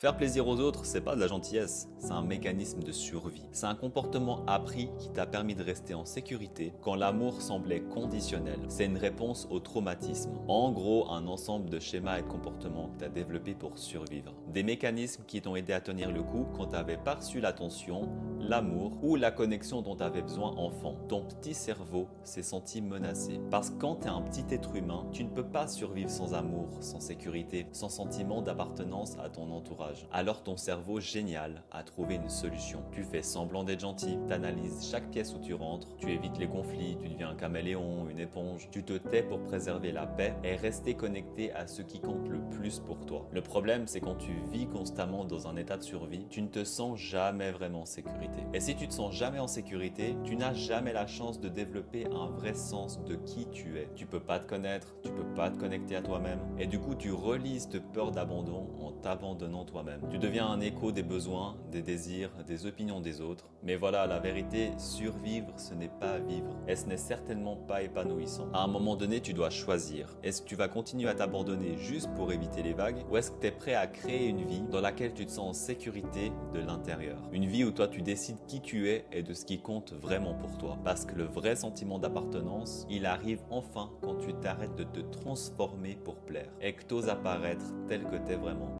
Faire plaisir aux autres, c'est pas de la gentillesse, c'est un mécanisme de survie. C'est un comportement appris qui t'a permis de rester en sécurité quand l'amour semblait conditionnel. C'est une réponse au traumatisme. En gros, un ensemble de schémas et de comportements que tu as développés pour survivre. Des mécanismes qui t'ont aidé à tenir le coup quand tu n'avais pas reçu l'attention, l'amour ou la connexion dont tu avais besoin enfant. Ton petit cerveau s'est senti menacé. Parce que quand tu es un petit être humain, tu ne peux pas survivre sans amour, sans sécurité, sans sentiment d'appartenance à ton entourage. Alors ton cerveau génial a trouvé une solution. Tu fais semblant d'être gentil, tu analyses chaque pièce où tu rentres, tu évites les conflits, tu deviens un caméléon, une éponge, tu te tais pour préserver la paix et rester connecté à ce qui compte le plus pour toi. Le problème, c'est quand tu vis constamment dans un état de survie, tu ne te sens jamais vraiment en sécurité. Et si tu te sens jamais en sécurité, tu n'as jamais la chance de développer un vrai sens de qui tu es. Tu peux pas te connaître, tu peux pas te connecter à toi-même et du coup tu relises cette peur d'abandon en t'abandonnant toi-même. Tu deviens un écho des besoins, des désirs, des opinions des autres. Mais voilà, la vérité, survivre, ce n'est pas vivre. Et ce n'est certainement pas épanouissant. À un moment donné, tu dois choisir. Est-ce que tu vas continuer à t'abandonner juste pour éviter les vagues? Ou est-ce que tu es prêt à créer une vie dans laquelle tu te sens en sécurité de l'intérieur? Une vie où toi tu décides qui tu es et de ce qui compte vraiment pour toi. Parce que le vrai sentiment d'appartenance, il arrive enfin quand tu t'arrêtes de te transformer pour plaire. Et que t'oses apparaître tel que t'es vraiment.